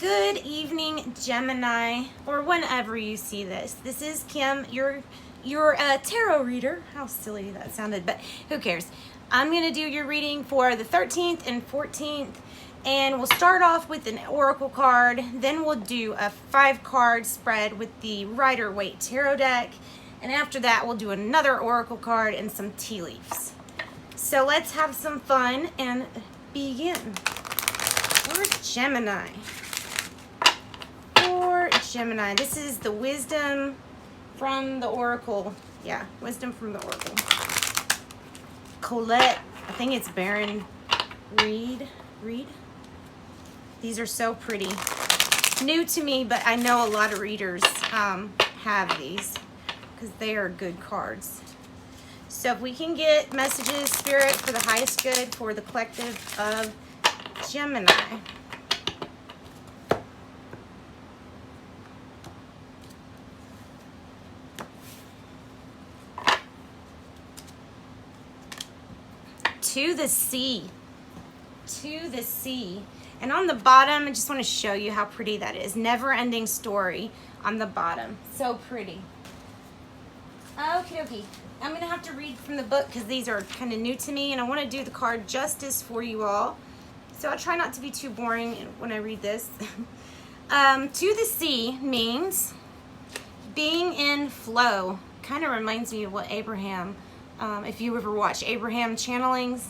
Good evening, Gemini, or whenever you see this. This is Kim, or whenever you see this. This is Kim, your tarot reader. How silly that sounded, but who cares? I'm going to do your reading for the 13th and 14th, and we'll start off with an oracle card. Then we'll do a 5-card spread with the Rider-Waite tarot deck, and after that we'll do another oracle card and some tea leaves. So let's have some fun and begin. For Gemini. This is the wisdom from the oracle. Yeah, wisdom from the oracle. Colette, I think it's Baron Reed. These are so pretty. New to me, but I know a lot of readers have these because they are good cards. So if we can get messages, Spirit, for the highest good for the collective of Gemini. To the sea. To the sea. And on the bottom, I just want to show you how pretty that is. Never ending story on the bottom. So pretty. Okie dokie. I'm going to have to read from the book because these are kind of new to me, and I want to do the card justice for you all. So I'll try not to be too boring when I read this. To the sea means being in flow. Kind of reminds me of what Abraham, if you ever watch Abraham channelings,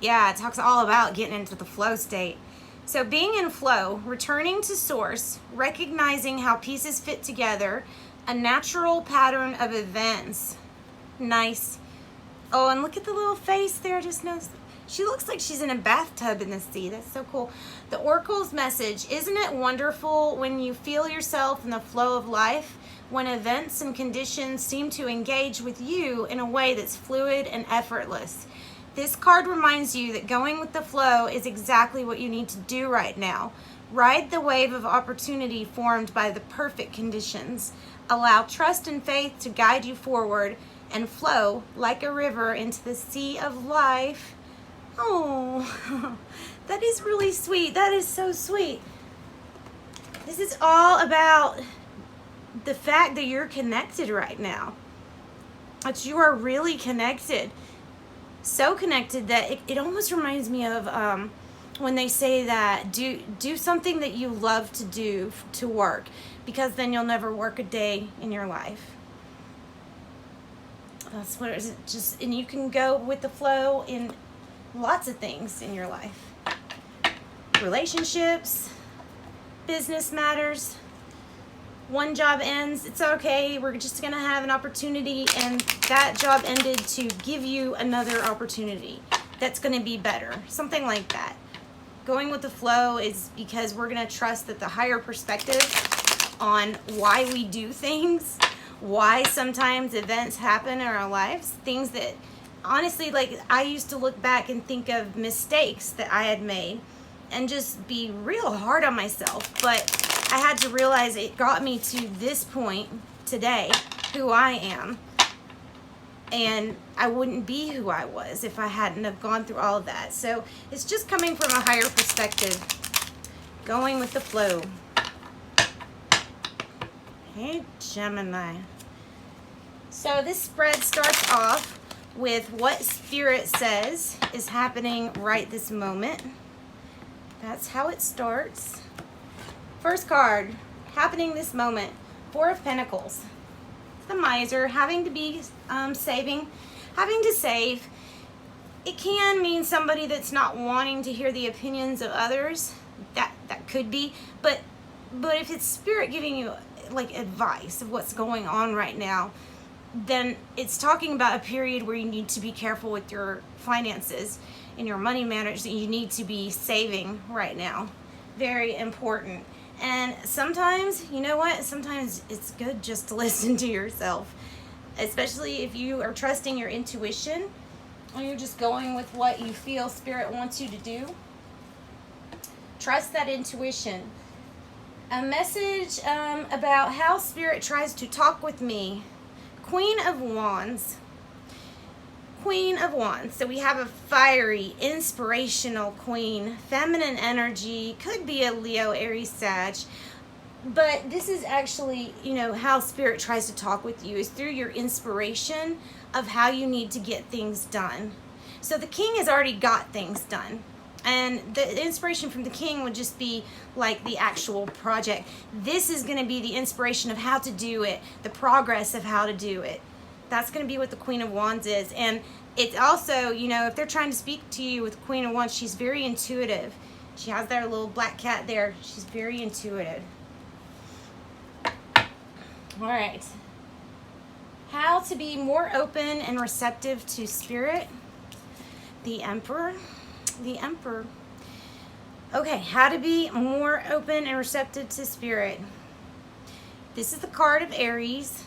yeah, it talks all about getting into the flow state. So being in flow, returning to source, recognizing how pieces fit together, a natural pattern of events. Nice. Oh, and look at the little face there. Just notice. She looks like she's in a bathtub in the sea. That's so cool. The oracle's message. Isn't it wonderful when you feel yourself in the flow of life, when events and conditions seem to engage with you in a way that's fluid and effortless? This card reminds you that going with the flow is exactly what you need to do right now. Ride the wave of opportunity formed by the perfect conditions. Allow trust and faith to guide you forward and flow like a river into the sea of life. Oh, that is really sweet. That is so sweet. This is all about the fact that you're connected right now. That you are really connected. So connected that it almost reminds me of when they say that do something that you love to do to work, because then you'll never work a day in your life. That's what it is. Just, and you can go with the flow in lots of things in your life. Relationships, business matters. One job ends, it's okay. We're just gonna have an opportunity, and that job ended to give you another opportunity that's gonna be better. Something like that. Going with the flow is because we're gonna trust that the higher perspective on why we do things, why sometimes events happen in our lives, things that honestly, like, I used to look back and think of mistakes that I had made and just be real hard on myself, but I had to realize it got me to this point today, who I am, and I wouldn't be who I was if I hadn't have gone through all of that. So it's just coming from a higher perspective, going with the flow. Hey, Gemini. So this spread starts off with what Spirit says is happening right this moment. That's how it starts. First card, happening this moment, 4 of Pentacles. The Miser, having to be saving, having to save. It can mean somebody that's not wanting to hear the opinions of others. That could be, but if it's Spirit giving you like advice of what's going on right now, then it's talking about a period where you need to be careful with your finances and your money management. You need to be saving right now. Very important. And sometimes, you know what? Sometimes it's good just to listen to yourself, especially if you are trusting your intuition or you're just going with what you feel Spirit wants you to do. Trust that intuition. A message about how Spirit tries to talk with me. Queen of Wands. Queen of Wands. So we have a fiery, inspirational queen, feminine energy, could be a Leo, Aries, Sag. But this is actually, you know, how Spirit tries to talk with you is through your inspiration of how you need to get things done. So the king has already got things done. And the inspiration from the king would just be like the actual project. This is going to be the inspiration of how to do it, the progress of how to do it. That's going to be what the Queen of Wands is. And it's also, you know, if they're trying to speak to you with the Queen of Wands, she's very intuitive. She has that little black cat there. She's very intuitive. All right. How to be more open and receptive to Spirit. The Emperor. The Emperor. Okay, how to be more open and receptive to Spirit. This is the card of Aries.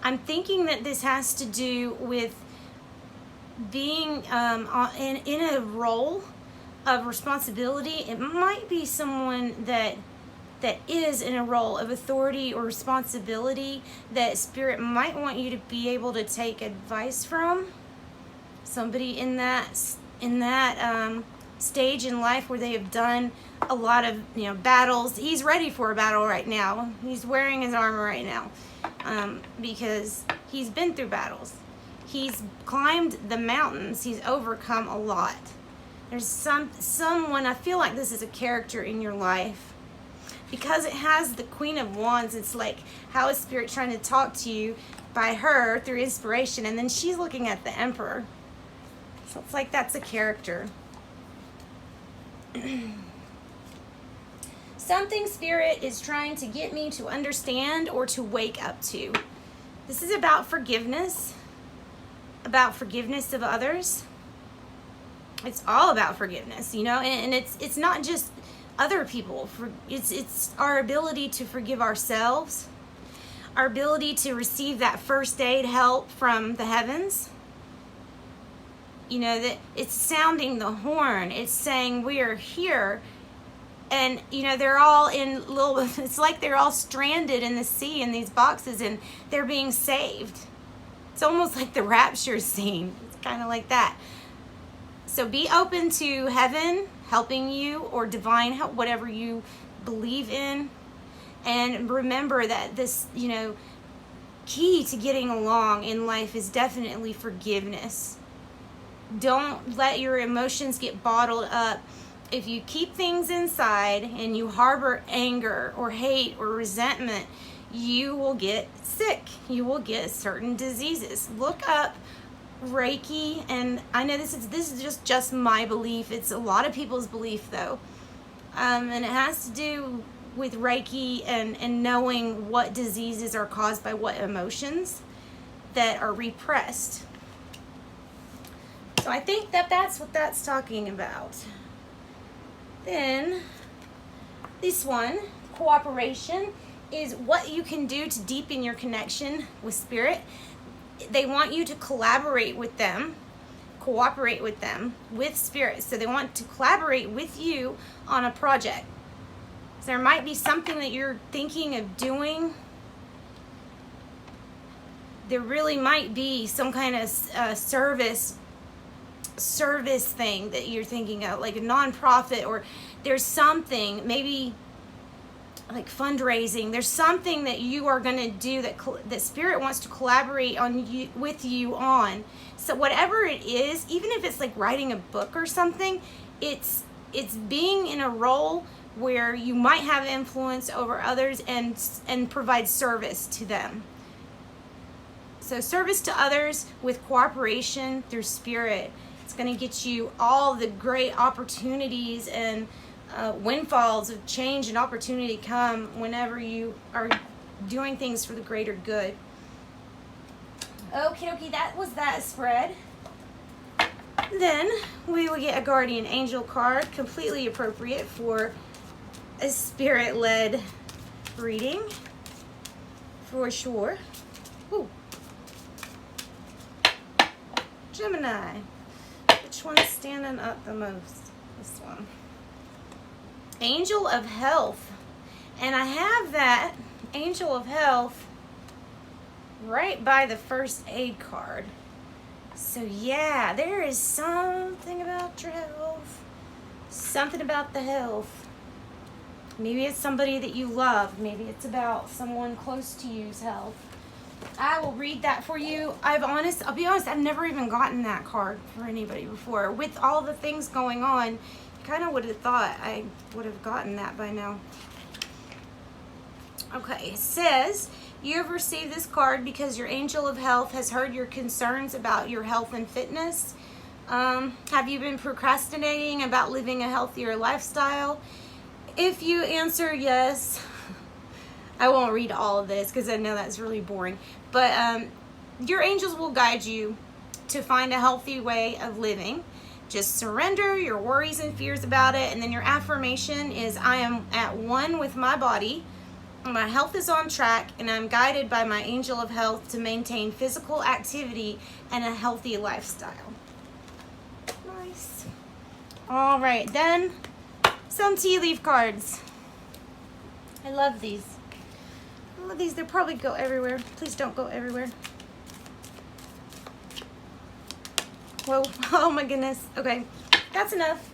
I'm thinking that this has to do with being in a role of responsibility. It might be someone that is in a role of authority or responsibility that Spirit might want you to be able to take advice from. Somebody in that stage in life where they have done a lot of, you know, battles. He's ready for a battle right now. He's wearing his armor right now because he's been through battles. He's climbed the mountains. He's overcome a lot. There's someone, I feel like this is a character in your life because it has the Queen of Wands. It's like, how is Spirit trying to talk to you by her through inspiration? And then she's looking at the Emperor. So it's like that's a character. Something Spirit is trying to get me to understand or to wake up to. This is about forgiveness of others. It's all about forgiveness, you know, and it's not just other people. It's our ability to forgive ourselves, our ability to receive that first aid help from the heavens. You know, that it's sounding the horn. It's saying we are here. And, you know, they're all in little, it's like they're all stranded in the sea in these boxes and they're being saved. It's almost like the rapture scene. It's kind of like that. So be open to heaven helping you or divine help, whatever you believe in. And remember that this, you know, key to getting along in life is definitely forgiveness. Don't let your emotions get bottled up. If you keep things inside and you harbor anger or hate or resentment, you will get sick. You will get certain diseases. Look up Reiki, and I know this is just my belief. It's a lot of people's belief though. And it has to do with Reiki and knowing what diseases are caused by what emotions that are repressed. So I think that's what that's talking about. Then this one, cooperation, is what you can do to deepen your connection with Spirit. They want you to collaborate with them, cooperate with them, with Spirit. So they want to collaborate with you on a project. So there might be something that you're thinking of doing. There really might be some kind of service thing that you're thinking of, like a nonprofit, or there's something, maybe like fundraising. There's something that you are going to do that Spirit wants to collaborate with you on. So whatever it is, even if it's like writing a book or something, it's being in a role where you might have influence over others and provide service to them. So service to others with cooperation through Spirit. It's going to get you all the great opportunities and windfalls of change and opportunity come whenever you are doing things for the greater good. Okie dokie, that was that spread. Then we will get a guardian angel card, completely appropriate for a Spirit-led reading, for sure. Ooh. Gemini. Which one's standing up the most? This one. Angel of Health. And I have that Angel of Health right by the first aid card. So yeah, there is something about your health. Something about the health. Maybe it's somebody that you love. Maybe it's about someone close to you's health. I will read that for you. I'll be honest, I've never even gotten that card for anybody before. With all the things going on, you kind of would have thought I would have gotten that by now. Okay, it says, you have received this card because your angel of health has heard your concerns about your health and fitness. Have you been procrastinating about living a healthier lifestyle? If you answer yes, I won't read all of this because I know that's really boring. But your angels will guide you to find a healthy way of living. Just surrender your worries and fears about it. And then your affirmation is, I am at one with my body. My health is on track, and I'm guided by my angel of health to maintain physical activity and a healthy lifestyle. Nice. All right, then some tea leaf cards. I love these. I love these. They'll probably go everywhere. Please don't go everywhere. Whoa. Oh my goodness. Okay. That's enough.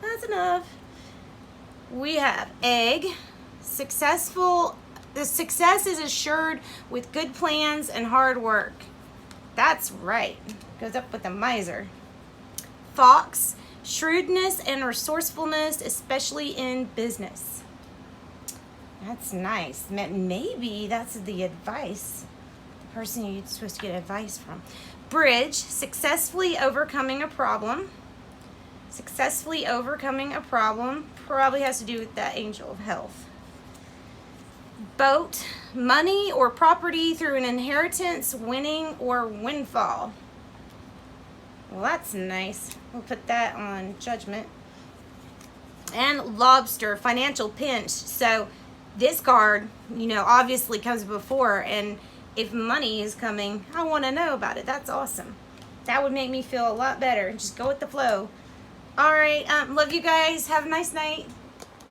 That's enough. We have egg. The success is assured with good plans and hard work. That's right. Goes up with the miser. Fox. Shrewdness and resourcefulness, especially in business. That's nice. Maybe that's the advice. The person you're supposed to get advice from. Bridge. Successfully overcoming a problem. Successfully overcoming a problem probably has to do with that angel of health. Boat. Money or property through an inheritance, winning, or windfall. Well, that's nice. We'll put that on judgment. And lobster, financial pinch. So this card, obviously comes before, and if money is coming, I want to know about it. That's awesome. That would make me feel a lot better. Just go with the flow. All right. Love you guys. Have a nice night.